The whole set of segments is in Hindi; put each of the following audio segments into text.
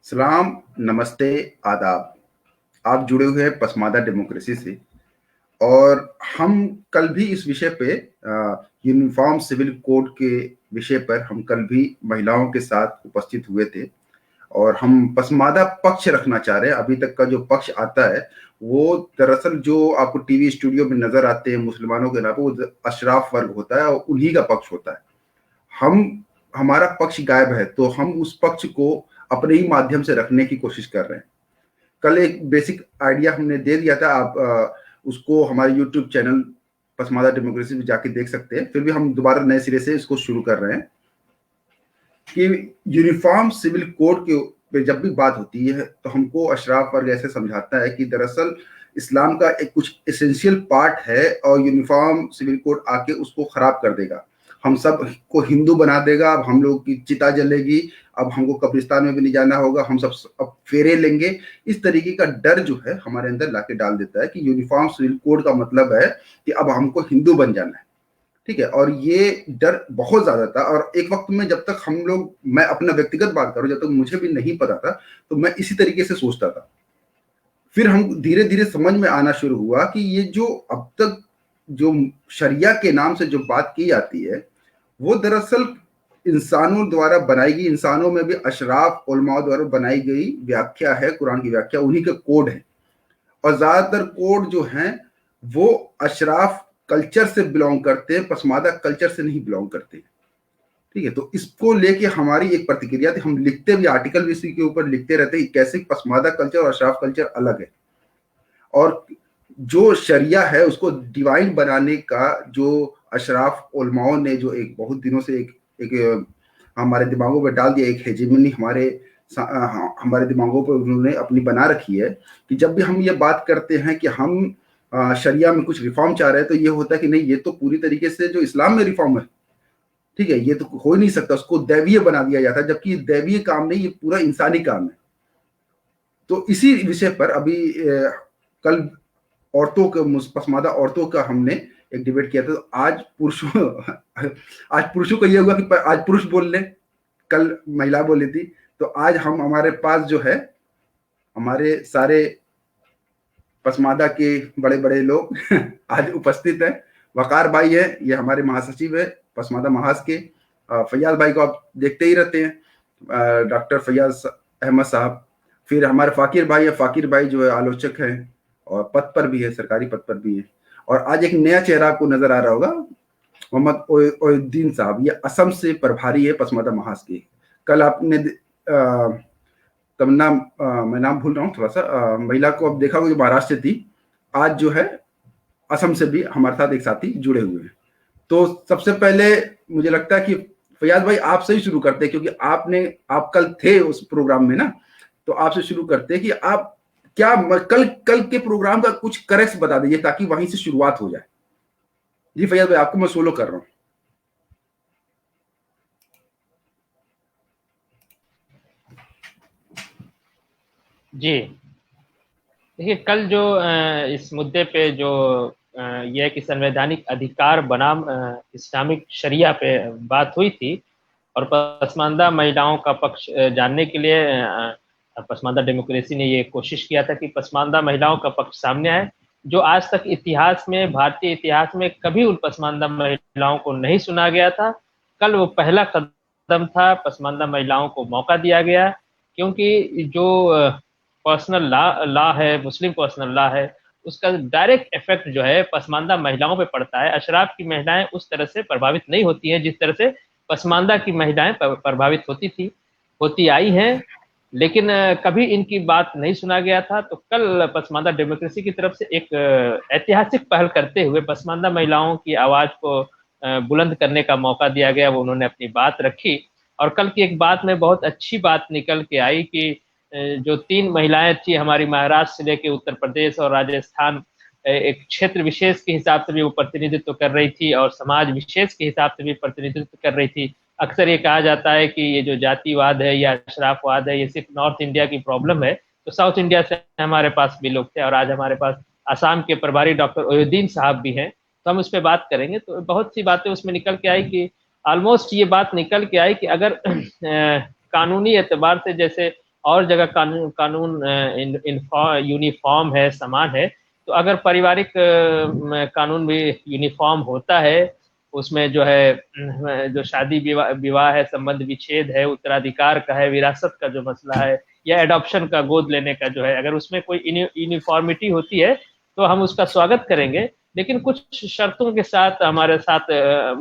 सलाम, नमस्ते, आदाब। आप जुड़े हुए हैं पसमादा डेमोक्रेसी से। और हम कल भी इस विषय पे यूनिफॉर्म सिविल कोड के विषय पर हम कल भी महिलाओं के साथ उपस्थित हुए थे। और हम पसमादा पक्ष रखना चाह रहे हैं। अभी तक का जो पक्ष आता है वो दरअसल जो आपको टीवी स्टूडियो में नजर आते हैं मुसलमानों के नाम पे, वो अशराफ वर्ग होता है और उन्हीं का पक्ष होता है। हम हमारा पक्ष गायब है, तो हम उस पक्ष को अपने ही माध्यम से रखने की कोशिश कर रहे हैं। कल एक बेसिक आइडिया हमने दे दिया था, आप उसको हमारे यूट्यूब चैनल पसमादा डेमोक्रेसी में जाके देख सकते हैं। फिर भी हम दोबारा नए सिरे से इसको शुरू कर रहे हैं कि यूनिफॉर्म सिविल कोड के पे जब भी बात होती है तो हमको अशराफ वर्ग ऐसे समझाता है कि दरअसल इस्लाम का एक कुछ एसेंशियल पार्ट है और यूनिफॉर्म सिविल कोड आके उसको खराब कर देगा, हम सब को हिंदू बना देगा। अब हम लोग की चिता जलेगी, अब हमको कब्रिस्तान में भी नहीं जाना होगा, हम सब अब फेरे लेंगे। इस तरीके का डर जो है हमारे अंदर लाके डाल देता है कि यूनिफॉर्म सिविल कोड का मतलब है कि अब हमको हिंदू बन जाना है। ठीक है, और ये डर बहुत ज्यादा था। और एक वक्त में जब तक हम लोग, मैं अपना व्यक्तिगत बात करूं, जब तक मुझे भी नहीं पता था तो मैं इसी तरीके से सोचता था। फिर हम धीरे धीरे समझ में आना शुरू हुआ कि ये जो अब तक जो शरिया के नाम से जो बात की जाती है वो दरअसल इंसानों द्वारा बनाई गई, इंसानों में भी अशराफ उलमा द्वारा बनाई गई व्याख्या है, कुरान की व्याख्या, उन्हीं के कोड है। और ज्यादातर कोड जो हैं वो अशराफ कल्चर से बिलोंग करते हैं, पसमादा कल्चर से नहीं बिलोंग करते। ठीक है, तो इसको लेके हमारी एक प्रतिक्रिया थी। हम लिखते भी, आर्टिकल भी इसी के ऊपर लिखते रहते हैं कैसे पसमादा कल्चर और अशराफ कल्चर अलग है। और जो शरिया है उसको डिवाइन बनाने का जो अशराफ उलमाओं ने जो एक बहुत दिनों से एक हमारे दिमागों पर डाल दिया, एक हेजेमनी हमारे दिमागों पर उन्होंने अपनी बना रखी है कि जब भी हम ये बात करते हैं कि हम शरिया में कुछ रिफॉर्म चाह रहे हैं तो ये होता है कि नहीं, ये तो पूरी तरीके से जो इस्लाम में रिफॉर्म है, ठीक है, ये तो हो ही नहीं सकता, उसको दैवीय बना दिया जाता है, जबकि ये दैवीय काम नहीं, ये पूरा इंसानी काम है। तो इसी विषय पर अभी कल औरतों का, पसमादा औरतों का हमने एक डिबेट किया था। तो आज पुरुषों को यह हुआ कि आज पुरुष बोल ले, कल महिला बोली थी। तो आज हमारे पास जो है हमारे सारे पसमादा के बड़े बड़े लोग आज उपस्थित हैं। वकार भाई है, ये हमारे महासचिव है पसमादा महाज के। फैयाज भाई को आप देखते ही रहते हैं, डॉक्टर फैयाज अहमद साहब। फिर हमारे फाकिर भाई है, फाकिर भाई जो है आलोचक हैं और पद पर भी है, सरकारी पद पर भी है। और आज एक नया चेहरा आपको नजर आ रहा होगा, मोहम्मद ओयुद्दीन साहब, ये असम से प्रभारी है पसमादा महाज के। कल आपने तमन्ना, मैं नाम भूल रहा हूँ थोड़ा सा, महिला को अब देखा होगा जो महाराष्ट्र से थी, आज जो है असम से भी हमारे साथ एक साथी जुड़े हुए हैं। तो सबसे पहले मुझे लगता है कि फैयाज भाई आपसे ही शुरू करते हैं, क्योंकि आप कल थे उस प्रोग्राम में ना, तो आपसे शुरू करते हैं कि आप क्या कल के प्रोग्राम का कुछ करेक्ट बता दीजिए ताकि वहीं से शुरुआत हो जाए। जी फैयाज भाई, आपको मैं सोलो कर रहा हूँ। जी देखिए, कल जो इस मुद्दे पे जो यह है कि संवैधानिक अधिकार बनाम इस्लामिक शरिया पे बात हुई थी, और पसमानदा महिलाओं का पक्ष जानने के लिए पसमानदा डेमोक्रेसी ने ये कोशिश किया था कि पसमानदा महिलाओं का पक्ष सामने आए, जो आज तक इतिहास में, भारतीय इतिहास में कभी उन पसमानदा महिलाओं को नहीं सुना गया था। कल वो पहला कदम था, पसमानदा महिलाओं को मौका दिया गया, क्योंकि जो पर्सनल लॉ है, मुस्लिम पर्सनल लॉ है, उसका डायरेक्ट इफेक्ट जो है पसमानदा महिलाओं पे पड़ता है। अशराफ की महिलाएं उस तरह से प्रभावित नहीं होती हैं जिस तरह से पसमानदा की महिलाएं प्रभावित होती आई हैं। लेकिन कभी इनकी बात नहीं सुना गया था। तो कल पसमानदा डेमोक्रेसी की तरफ से एक ऐतिहासिक पहल करते हुए पसमानदा महिलाओं की आवाज को बुलंद करने का मौका दिया गया। वो उन्होंने अपनी बात रखी, और कल की एक बात में बहुत अच्छी बात निकल के आई कि जो 3 महिलाएं थी हमारी, महाराष्ट्र से लेके उत्तर प्रदेश और राजस्थान, एक क्षेत्र विशेष के हिसाब से भी वो प्रतिनिधित्व कर रही थी और समाज विशेष के हिसाब से भी प्रतिनिधित्व कर रही थी। अक्सर ये कहा जाता है कि ये जो जातिवाद है या अशराफवाद है, ये सिर्फ नॉर्थ इंडिया की प्रॉब्लम है। तो साउथ इंडिया से हमारे पास भी लोग थे, और आज हमारे पास आसाम के प्रभारी डॉक्टर ओयुद्दीन साहब भी हैं, तो हम उस पर बात करेंगे। तो बहुत सी बातें उसमें निकल के आई कि ऑलमोस्ट ये बात निकल के आई कि अगर कानूनी एतबार से, जैसे और जगह कानून यूनिफॉर्म है, समान है, तो अगर पारिवारिक कानून भी यूनिफॉर्म होता है, उसमें जो है जो शादी विवाह है, संबंध विच्छेद है, उत्तराधिकार का है, विरासत का जो मसला है, या एडॉप्शन का, गोद लेने का जो है, अगर उसमें कोई यूनिफॉर्मिटी होती है तो हम उसका स्वागत करेंगे। लेकिन कुछ शर्तों के साथ हमारे साथ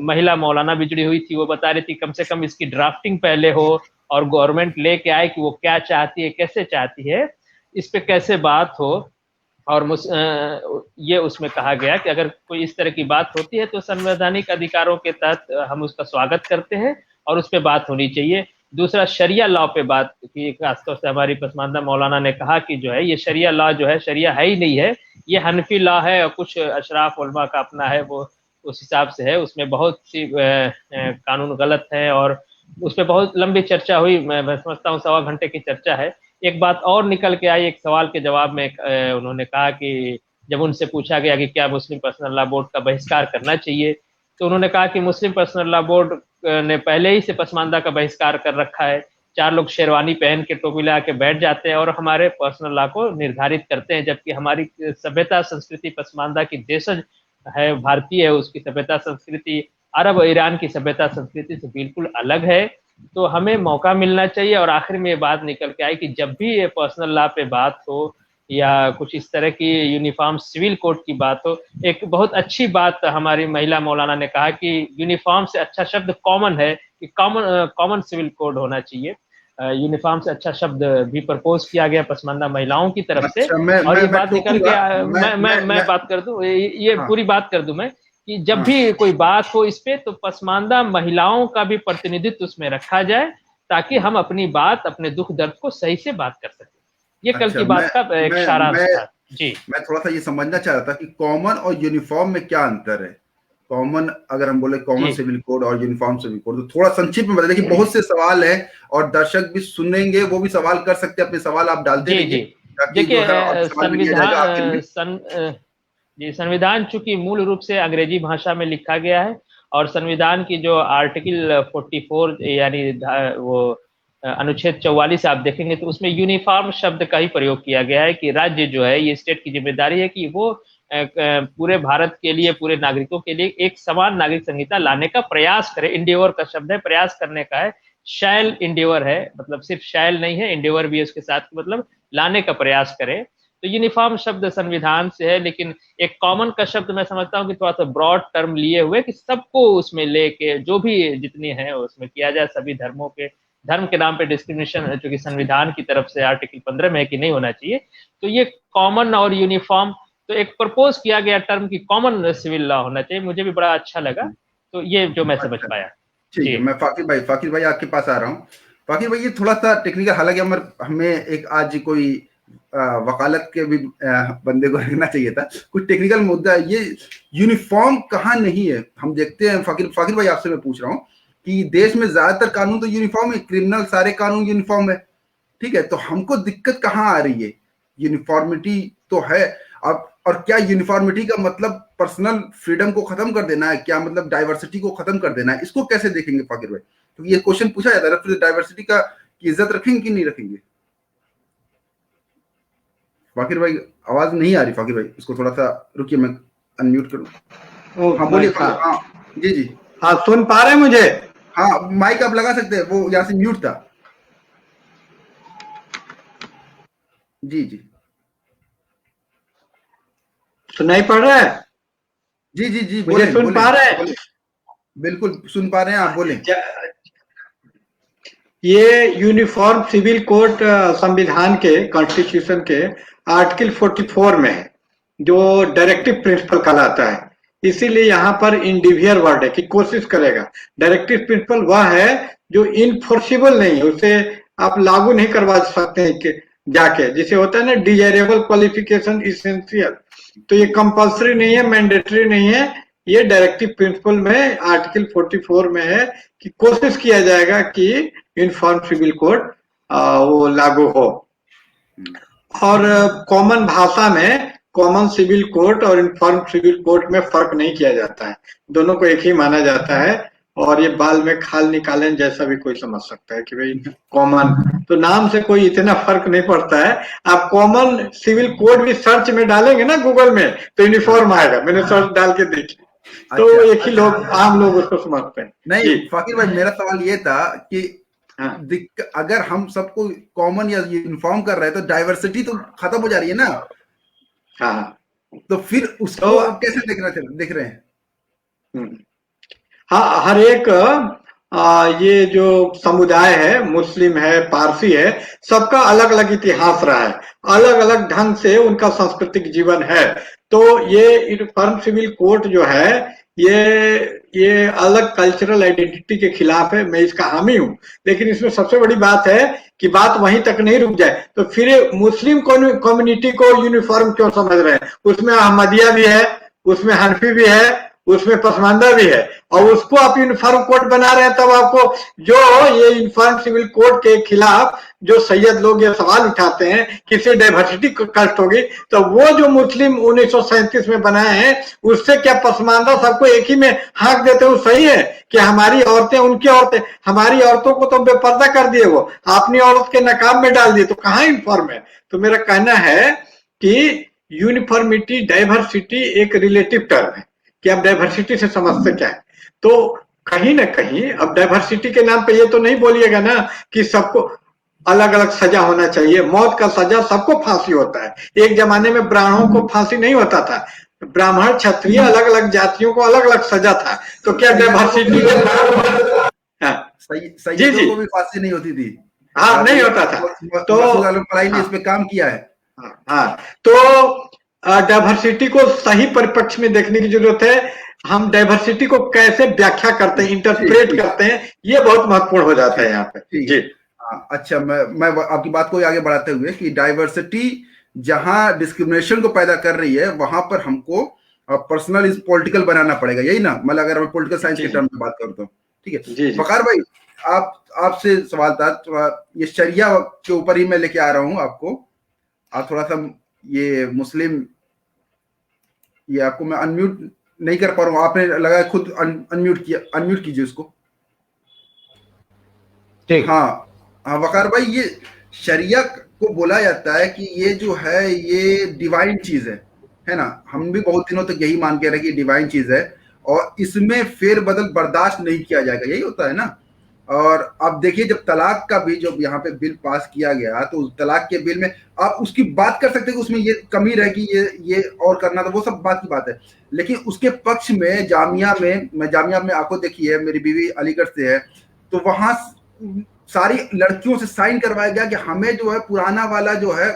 महिला मौलाना भी जुड़ी हुई थी, वो बता रही थी कम से कम इसकी ड्राफ्टिंग पहले हो और गवर्नमेंट लेके आए कि वो क्या चाहती है, कैसे चाहती है, इस पे कैसे बात हो। और ये उसमें कहा गया कि अगर कोई इस तरह की बात होती है तो संवैधानिक अधिकारों के तहत हम उसका स्वागत करते हैं और उस पर बात होनी चाहिए। दूसरा, शरिया लॉ पे बात की, खासतौर से हमारी पसमानदा मौलाना ने कहा कि जो है ये शरिया लॉ जो है, शरिया है ही नहीं है, ये हनफी लॉ है और कुछ अशराफ उलमा का अपना है, वो उस हिसाब से है। उसमें बहुत सी कानून गलत है और उस पर बहुत लंबी चर्चा हुई, मैं समझता हूँ 1.25 घंटे की चर्चा है। एक बात और निकल के आई, एक सवाल के जवाब में उन्होंने कहा कि जब उनसे पूछा गया कि क्या मुस्लिम पर्सनल लॉ बोर्ड का बहिष्कार करना चाहिए, तो उन्होंने कहा कि मुस्लिम पर्सनल लॉ बोर्ड ने पहले ही से पसमानदा का बहिष्कार कर रखा है। 4 लोग शेरवानी पहन के, टोपी लगा के बैठ जाते हैं और हमारे पर्सनल लॉ को निर्धारित करते हैं, जबकि हमारी सभ्यता संस्कृति पसमानदा की देशज है, भारतीय है, उसकी सभ्यता संस्कृति अरब और ईरान की सभ्यता संस्कृति से बिल्कुल अलग है। तो हमें मौका मिलना चाहिए। और आखिर में ये बात निकल के आई कि जब भी ये पर्सनल लॉ पे बात हो या कुछ इस तरह की यूनिफॉर्म सिविल कोड की बात हो, एक बहुत अच्छी बात हमारी महिला मौलाना ने कहा कि यूनिफॉर्म से अच्छा शब्द कॉमन है, कि कॉमन सिविल कोड होना चाहिए। यूनिफॉर्म से अच्छा शब्द भी प्रपोज किया गया पसमानदा महिलाओं की तरफ से। अच्छा, और ये मैं बात निकल के मैं बात कर दूं, ये हाँ, पूरी बात कर दूं मैं, कि जब हाँ, भी कोई बात हो इस पे, तो पसमानदा महिलाओं का भी प्रतिनिधित्व उसमें रखा जाए, ताकि हम अपनी बात, अपने दुख दर्द को सही से बात कर सकें। ये कल अच्छा, की बात का एक सारांश था जी। मैं थोड़ा सा ये समझना चाह रहा था कि कॉमन और यूनिफॉर्म में क्या अंतर है। कॉमन, अगर हम बोले कॉमन जी सिविल कोड और यूनिफॉर्म सिविल कोड, तो थोड़ा संक्षिप्त में बता दें कि बहुत से सवाल है और दर्शक भी सुनेंगे, वो भी सवाल कर सकते हैं, अपने सवाल आप डालते जी रहिए जी ताकि जो है और देखिए, सवाल भी लिया जाएगा आखिर में। जी, संविधान चूंकि मूल रूप से अंग्रेजी भाषा में लिखा गया है, और संविधान की जो आर्टिकल 44 यानी वो अनुच्छेद 44 आप देखेंगे तो उसमें यूनिफॉर्म शब्द का ही प्रयोग किया गया है, कि राज्य जो है, ये स्टेट की जिम्मेदारी है कि वो पूरे भारत के लिए, पूरे नागरिकों के लिए एक समान नागरिक संहिता लाने का प्रयास करे। इंडेवर का शब्द है, प्रयास करने का है, शैल इंडेवर है, मतलब सिर्फ शैल नहीं है, इंडेवर भी है उसके साथ, मतलब लाने का प्रयास करे। तो यूनिफॉर्म शब्द संविधान से है, लेकिन एक कॉमन का शब्द मैं समझता हूँ कि थोड़ा सा ब्रॉड टर्म लिए हुए, कि सबको उसमें लेके जो भी जितनी है उसमें किया जाए, सभी धर्मों के, धर्म के नाम पे डिस्क्रिमिनेशन है, जो कि संविधान की तरफ से आर्टिकल 15 में है कि नहीं होना चाहिए। तो ये कॉमन और यूनिफॉर्म, तो एक प्रपोज किया गया टर्म की कॉमन सिविल लॉ होना चाहिए, मुझे भी बड़ा अच्छा लगा। तो ये जो मैं समझ अच्छा, पाया ठीक है। जी। मैं फाकिर भाई आपके पास आ रहा हूँ। फाकिर भाई, ये थोड़ा सा टेक्निकल, हालांकि हमें एक आज कोई वकालत के भी बंदे को रखना चाहिए था, कुछ टेक्निकल मुद्दा है। ये यूनिफॉर्म कहाँ नहीं है, हम देखते हैं। फाकिर भाई, आपसे मैं पूछ रहा हूँ कि देश में ज्यादातर कानून तो यूनिफॉर्म है, क्रिमिनल सारे कानून यूनिफॉर्म है, ठीक है, तो हमको दिक्कत कहाँ आ रही है? यूनिफॉर्मिटी तो है अब, और क्या यूनिफॉर्मिटी का मतलब पर्सनल फ्रीडम को खत्म कर देना है? क्या मतलब डाइवर्सिटी को खत्म कर देना है? इसको कैसे देखेंगे फाकिर भाई? तो ये क्वेश्चन पूछा जाता है, फिर डाइवर्सिटी का की इज्जत रखेंगे कि नहीं रखेंगे? फाकिर भाई, आवाज नहीं आ रही फाकिर भाई, इसको थोड़ा सा रुकिए, मैं अनम्यूट करूं। हाँ बोलिए फाकिर, हाँ जी जी। हाँ, सुन पा रहे हैं मुझे? हाँ, माइक आप लगा सकते हैं, वो यहाँ से म्यूट था। जी जी सुनाई पड़ रहा है? जी जी जी, मुझे बोलें सुन बोलें पा रहे हैं? बोलें, बिल्कुल सुन पा रहे हैं, आप बोलें। ये यूनिफॉर्म सिविल कोड संविधान के, कॉन्स्टिट्यूशन के आर्टिकल 44 में है, जो डायरेक्टिव प्रिंसिपल कहलाता है। इसीलिए यहाँ पर इंडिविजुअल वर्ड है कि कोशिश करेगा। डायरेक्टिव प्रिंसिपल वह है जो इनफोर्सिबल नहीं है, उसे आप लागू नहीं करवा सकते हैं कि जाके, जिसे होता है ना डिजायरेबल क्वालिफिकेशन इसेंशियल, तो ये कंपल्सरी नहीं है, मैंडेटरी नहीं है। ये डायरेक्टिव प्रिंसिपल में आर्टिकल 44 में है कि कोशिश किया जाएगा कि यूनिफॉर्म सिविल कोड वो लागू हो। और कॉमन भाषा में कॉमन सिविल कोड और यूनिफॉर्म सिविल कोड में फर्क नहीं किया जाता है, दोनों को एक ही माना जाता है। और ये बाल में खाल निकालें जैसा भी कोई समझ सकता है कि भाई कॉमन, तो नाम से कोई इतना फर्क नहीं पड़ता है। आप कॉमन सिविल कोड भी सर्च में डालेंगे ना गूगल में तो यूनिफॉर्म आएगा, मैंने सर्च डाल के देखी, तो अच्छा एक ही लोग, आम लोग उसको समझते हैं। नहीं जी फाकिर भाई, मेरा सवाल ये था कि हाँ अगर हम सबको कॉमन या यूनिफॉर्म कर रहे हैं तो डाइवर्सिटी तो खत्म हो जा रही है ना, हाँ तो फिर तो उसको आप कैसे देख रहे हैं? हम्म। हाँ, हर एक ये जो समुदाय है, मुस्लिम है, पारसी है, सबका अलग अलग इतिहास रहा है, अलग अलग ढंग से उनका सांस्कृतिक जीवन है। तो ये यूनिफॉर्म सिविल कोड जो है, ये अलग कल्चरल आइडेंटिटी के खिलाफ है, मैं इसका हामी हूँ। लेकिन इसमें सबसे बड़ी बात है कि बात वहीं तक नहीं रुक जाए, तो फिर मुस्लिम कम्युनिटी को यूनिफॉर्म क्यों समझ रहे हैं? उसमें अहमदिया भी है, उसमें हनफी भी है, उसमें पसमानदा भी है, और उसको आप यूनिफॉर्म कोड बना रहे हैं। तब आपको जो ये यूनिफॉर्म सिविल कोड के खिलाफ जो सैयद लोग ये सवाल उठाते हैं कि इससे डाइवर्सिटी कष्ट होगी, तो वो जो मुस्लिम 1937 में बनाए हैं, उससे क्या पसमानदा सबको एक ही में हाँक देते हो? सही है कि हमारी औरतें उनकी औरतें, हमारी औरतों को तो बेपर्दा कर दिए, वो अपनी औरत के नकाब में डाल दिए, तो कहाँ यूनिफॉर्म है? तो मेरा कहना है कि यूनिफॉर्मिटी, डाइवर्सिटी एक रिलेटिव टर्म है कि आप डाइवर्सिटी से समझते क्या है। तो कहीं ना कहीं अब डाइवर्सिटी के नाम पे ये तो नहीं बोलिएगा ना कि सबको अलग अलग सजा होना चाहिए। मौत का सजा सबको फांसी होता है। एक जमाने में ब्राह्मणों को फांसी नहीं होता था, ब्राह्मण क्षत्रिय अलग अलग जातियों को अलग अलग सजा था। तो क्या डाइवर्सिटी के हाँ, जी सैयदों जी को भी फांसी नहीं होती थी। हाँ, नहीं होता था। तो मसूद आलम फलाई ने हाँ इस पे काम किया है। हाँ, तो डाइवर्सिटी को सही परिप्रेक्ष्य में देखने की जरूरत है। हम डाइवर्सिटी को कैसे व्याख्या करते हैं, इंटरप्रेट ठीक करते हैं, ये बहुत महत्वपूर्ण हो जाता है यहाँ पे। ठीक है। जी अच्छा, मैं आपकी बात को आगे बढ़ाते हुए कि डाइवर्सिटी जहां डिस्क्रिमिनेशन को पैदा कर रही है, वहां पर हमको पर्सनल इज पॉलिटिकल बनाना पड़ेगा, यही ना? मतलब अगर मैं पॉलिटिकल साइंस के टर्म में बात करूं तो ठीक है। जी जी वकार भाई, आपसे सवाल था, ये शरिया के ऊपर ही मैं लेके आ रहा हूं आपको। आप थोड़ा सा ये मुस्लिम, ये आपको मैं अनम्यूट नहीं कर पा रहा हूँ, आपने लगा खुद अनम्यूट किया, अनम्यूट कीजिए उसको। ठीक। हाँ वकार भाई, ये शरिया को बोला जाता है कि ये जो है ये डिवाइन चीज है ना? हम भी बहुत दिनों तक यही मान के रहे कि डिवाइन चीज है और इसमें फेरबदल बर्दाश्त नहीं किया जाएगा, यही होता है ना? और आप देखिए, जब तलाक का भी जब यहाँ पे बिल पास किया गया, तो उस तलाक के बिल में आप उसकी बात कर सकते हैं कि उसमें ये कमी रहेगी, ये और करना, तो वो सब बात की बात है। लेकिन उसके पक्ष में जामिया में, मैं जामिया में आंखों देखी है, मेरी बीवी अलीगढ़ से है, तो वहां सारी लड़कियों से साइन करवाया गया कि हमें जो है पुराना वाला जो है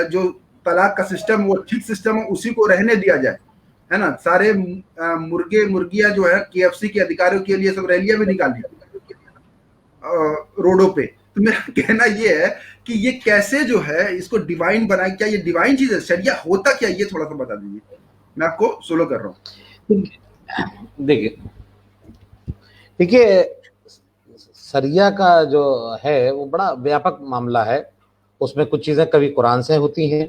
जो तलाक का सिस्टम, वो ठीक सिस्टम है, उसी को रहने दिया जाए, है ना? सारे मुर्गे मुर्गियां जो है KFC के अधिकारियों के लिए सब रैलियां भी निकाली रोडों पे। तो मेरा कहना ये है कि ये कैसे जो है इसको डिवाइन बनाए, क्या ये डिवाइन चीज है? शरिया होता क्या, ये थोड़ा सा बता दीजिए, मैं आपको सोलो कर रहा हूँ। देखिए शरिया का जो है वो बड़ा व्यापक मामला है। उसमें कुछ चीजें कभी कुरान से होती हैं,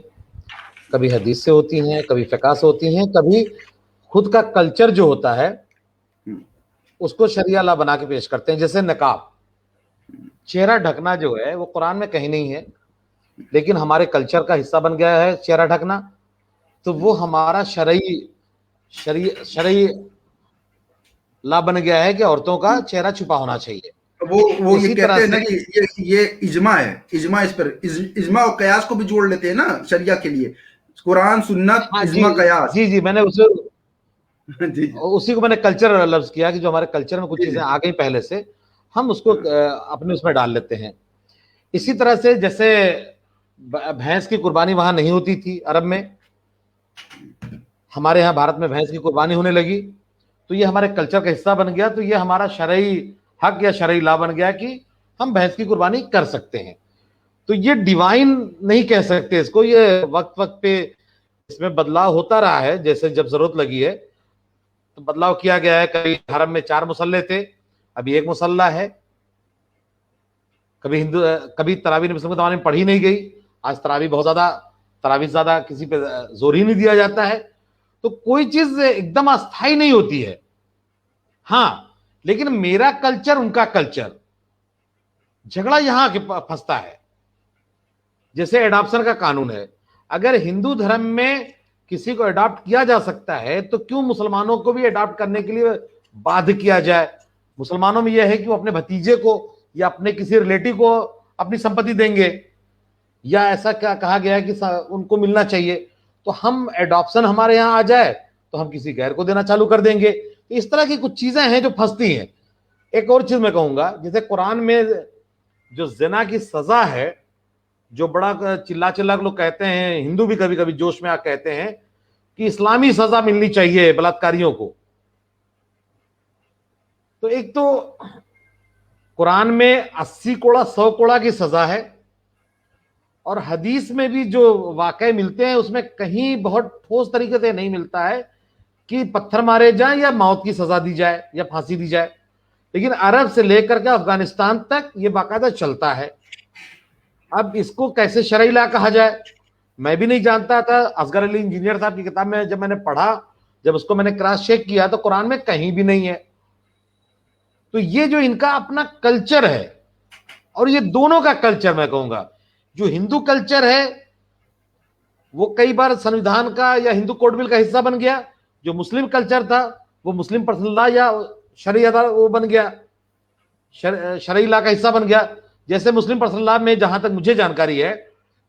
कभी हदीस से होती हैं, कभी फिक़ह से होती हैं, कभी खुद का कल्चर जो होता है उसको शरिया ला बना के पेश करते हैं। जैसे नकाब, चेहरा ढकना जो है वो कुरान में कहीं नहीं है, लेकिन हमारे कल्चर का हिस्सा बन गया है चेहरा ढकना, तो वो हमारा शरई ला बन गया है कि औरतों का चेहरा छुपा होना चाहिए। वो ये कहते हैं ना कि ये इजमा है, इजमा इस पर इजमा और कयास को भी जोड़ लेते हैं ना शरिया के लिए, कुरान सुन्नत इजमा कयास। जी मैंने उसे जी उसी को मैंने कल्चर लफ्ज किया कि जो हमारे कल्चर में कुछ चीजें आ गई पहले से, हम उसको अपने उसमें डाल लेते हैं। इसी तरह से जैसे भैंस की कुर्बानी वहां नहीं होती थी अरब में, हमारे यहाँ भारत में भैंस की कुर्बानी होने लगी, तो ये हमारे कल्चर का हिस्सा बन गया। तो ये हमारा शरई हक या शरई ला बन गया कि हम भैंस की कुर्बानी कर सकते हैं। तो ये डिवाइन नहीं कह सकते इसको, ये वक्त वक्त पे इसमें बदलाव होता रहा है। जैसे जब जरूरत लगी है तो बदलाव किया गया है। कभी हरम में 4 मुसल्ले थे, अभी 1 मुसल्ला है। कभी तरावी नबी के जमाने में पढ़ी नहीं गई, आज तरावी ज्यादा किसी पे जोर ही नहीं दिया जाता है। तो कोई चीज एकदम अस्थाई नहीं होती है। हाँ, लेकिन मेरा कल्चर उनका कल्चर, झगड़ा यहां के फंसता है। जैसे एडॉप्शन का कानून है, अगर हिंदू धर्म में किसी को अडॉप्ट किया जा सकता है तो क्यों मुसलमानों को भी अडॉप्ट करने के लिए बाध्य किया जाए? मुसलमानों में यह है कि वो अपने भतीजे को या अपने किसी रिलेटिव को अपनी संपत्ति देंगे, या ऐसा क्या कहा गया है कि उनको मिलना चाहिए, तो हम एडॉप्शन हमारे यहाँ आ जाए तो हम किसी गैर को देना चालू कर देंगे। इस तरह की कुछ चीजें हैं जो फंसती हैं। एक और चीज मैं कहूंगा, जैसे कुरान में जो ज़िना की सजा है, जो बड़ा चिल्ला चिल्ला लोग कहते हैं, हिंदू भी कभी कभी जोश में आकर कहते हैं कि इस्लामी सजा मिलनी चाहिए बलात्कारियों को। तो एक तो कुरान में 80 कोड़ा 100 कोड़ा की सजा है, और हदीस में भी जो वाकये मिलते हैं उसमें कहीं बहुत ठोस तरीके से नहीं मिलता है कि पत्थर मारे जाएं या मौत की सजा दी जाए या फांसी दी जाए। लेकिन अरब से लेकर के अफगानिस्तान तक ये बाकायदा चलता है। अब इसको कैसे शरई ला कहा जाए, मैं भी नहीं जानता था। असगर अली इंजीनियर साहब की किताब में जब मैंने पढ़ा, जब उसको मैंने क्रॉस चेक किया तो कुरान में कहीं भी नहीं है। तो ये जो इनका अपना कल्चर है, और ये दोनों का कल्चर मैं कहूंगा, जो हिंदू कल्चर है वो कई बार संविधान का या हिंदू कोड बिल का हिस्सा बन गया, जो मुस्लिम कल्चर था वो मुस्लिम पर्सनल लॉ या शरई वो बन गया, शरई लॉ का हिस्सा बन गया। जैसे मुस्लिम पर्सनल लॉ में जहां तक मुझे जानकारी है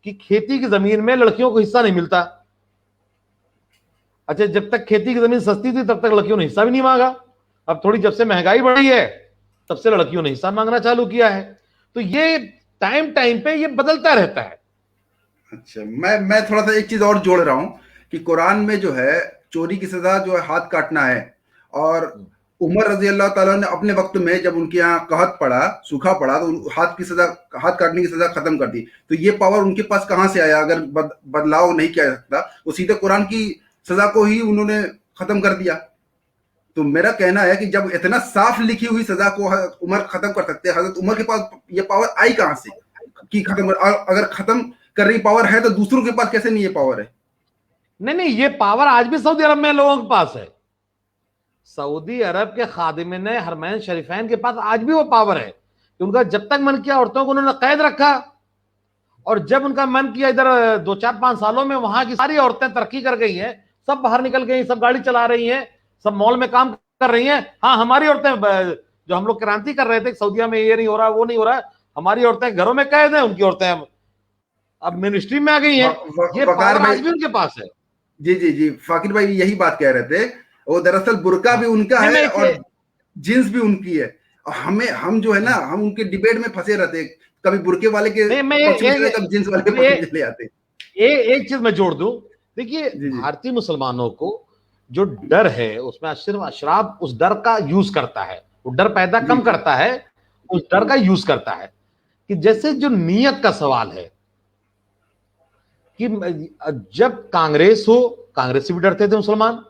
कि खेती की जमीन में लड़कियों को हिस्सा नहीं मिलता। अच्छा, जब तक खेती की जमीन सस्ती थी तब तक लड़कियों ने हिस्सा भी नहीं मांगा। अब थोड़ी जब से महंगाई बढ़ी है तब से लड़कियों ने हिस्सा मांगना चालू किया है। तो ये टाइम पे ये बदलता रहता है। अच्छा, मैं थोड़ा सा एक चीज और जोड़ रहा हूं कि कुरान में जो है चोरी की सजा जो है हाथ काटना है, और उमर रजी अल्लाह ताला ने अपने वक्त में जब उनके यहाँ कहत पड़ा, सूखा पड़ा, तो हाथ काटने की सजा खत्म कर दी। तो ये पावर उनके पास कहां से आया? अगर बदलाव नहीं किया जा सकता वो सीधे कुरान की सजा को ही उन्होंने खत्म कर दिया। तो मेरा कहना है कि जब इतना साफ लिखी हुई सजा को उमर खत्म कर सकते हैं, हजरत उमर के पास ये पावर आई कहां से कि खत्म कर, अगर खत्म कर रही पावर है तो दूसरों के पास कैसे नहीं ये पावर है? नहीं, ये पावर आज भी सऊदी अरब में लोगों के पास है। सऊदी अरब के खादिमिन हरमैन शरीफैन के पास आज भी वो पावर है कि उनका जब तक मन किया औरतों को उन्होंने कैद रखा, और जब उनका मन किया इधर 2-4-5 सालों में वहां की सारी औरतें तरक्की कर गई हैं, सब बाहर निकल गई, सब गाड़ी चला रही हैं, सब मॉल में काम कर रही हैं। हाँ, हमारी औरतें जो हम लोग क्रांति कर रहे थे सऊदिया में ये नहीं हो रहा वो नहीं हो रहा, हमारी औरतें घरों में कैद हैं, उनकी औरतें अब मिनिस्ट्री में आ गई हैं। ये पावर आज भी उनके पास है। जी, फाकिर भाई यही बात कह रहे थे। वो दरअसल बुर्का भी उनका है और जींस भी उनकी है। और हम जो है ना, हम उनके डिबेट में फंसे रहते, कभी बुर्के वाले के कभी जींस वाले के चले आते। एक चीज मैं जोड़ दूं, देखिए भारतीय मुसलमानों को जो डर है उसमें सिर्फ अशराफ उस डर का यूज करता है, वो डर पैदा कम करता है, उस डर का यूज करता है। कि जैसे जो नियत का सवाल है कि जब कांग्रेस हो, कांग्रेस से भी डरते थे मुसलमान,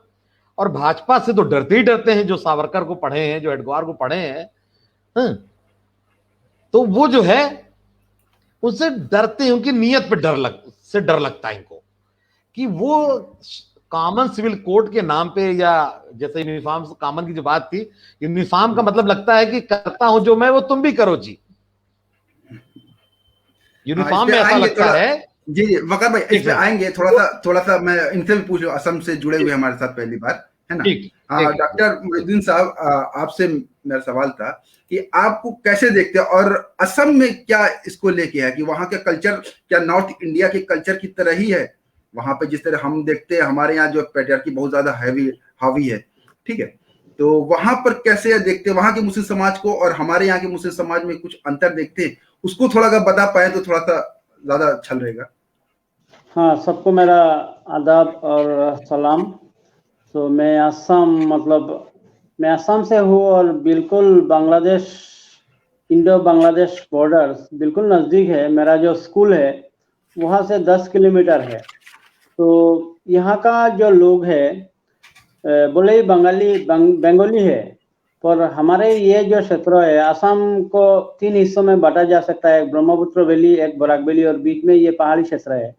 और भाजपा से तो डरते ही डरते हैं, जो सावरकर को पढ़े हैं, जो एडगार को पढ़े हैं। तो वो जो है उनसे डरते हैं, उनकी नियत पे डर लगता है इनको कि वो कॉमन सिविल कोड के नाम पे, या जैसे यूनिफॉर्म कॉमन की जो बात थी, यूनिफॉर्म का मतलब लगता है कि करता हूं जो मैं वो तुम भी करो जी। यूनिफॉर्म में ऐसा लगता है। जी वकार भाई, इस पे आएंगे थोड़ा सा मैं इनसे भी पूछूं, असम से जुड़े हुए हमारे साथ पहली बार, है ना। डॉक्टर मुहिउद्दीन साहब, आपसे मेरा सवाल था कि आपको कैसे देखते हैं, और असम में क्या इसको लेके है कि वहां का कल्चर क्या नॉर्थ इंडिया के कल्चर की तरह ही है? वहां पे जिस तरह हम देखते हैं, हमारे यहाँ जो पैट्रियार्की बहुत ज्यादा हावी है, ठीक है, तो वहां पर कैसे देखते हैं वहां के मुस्लिम समाज को, और हमारे यहाँ के मुस्लिम समाज में कुछ अंतर देखते हैं? उसको थोड़ा अगर बता पाए तो थोड़ा सा ज्यादा अच्छा रहेगा। हाँ, सबको मेरा आदाब और सलाम। तो मैं असम से हूँ, और बिल्कुल बांग्लादेश, इंडो बांग्लादेश बॉर्डर बिल्कुल नज़दीक है। मेरा जो स्कूल है वहाँ से 10 किलोमीटर है। तो यहाँ का जो लोग है बोले ही बंगाली है, पर हमारे ये जो क्षेत्र है, असम को 3 हिस्सों में बांटा जा सकता है, एक ब्रह्मपुत्र वैली, एक बराक वैली, और बीच में ये पहाड़ी क्षेत्र है।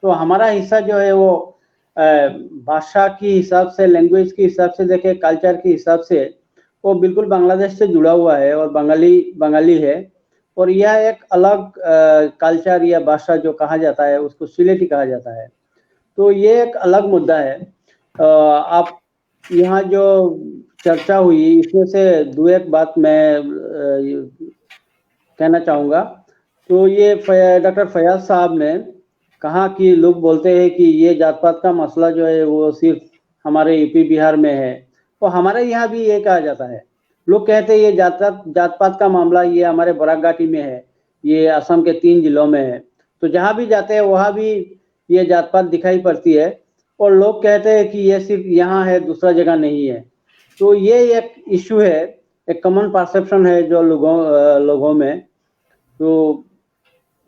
तो हमारा हिस्सा जो है वो भाषा के हिसाब से, लैंग्वेज के हिसाब से देखे, कल्चर के हिसाब से, वो बिल्कुल बांग्लादेश से जुड़ा हुआ है और बंगाली है, और यह एक अलग कल्चर या भाषा जो कहा जाता है उसको सिलेटी कहा जाता है। तो ये एक अलग मुद्दा है। आप यहाँ जो चर्चा हुई इसमें से दो एक बात मैं कहना चाहूँगा। तो ये डॉक्टर फयाज साहब ने कहा कि लोग बोलते हैं कि ये जात पात का मसला जो है वो सिर्फ हमारे यूपी बिहार में है, तो हमारे यहाँ भी ये कहा जाता है। लोग कहते हैं ये जात पात का मामला ये हमारे बराक घाटी में है, ये असम के 3 जिलों में है। तो जहाँ भी जाते हैं वहाँ भी ये जात पात दिखाई पड़ती है, और लोग कहते हैं कि ये सिर्फ यहाँ है, दूसरा जगह नहीं है। तो ये एक इशू है, एक कॉमन परसेप्शन है जो लोगों में। तो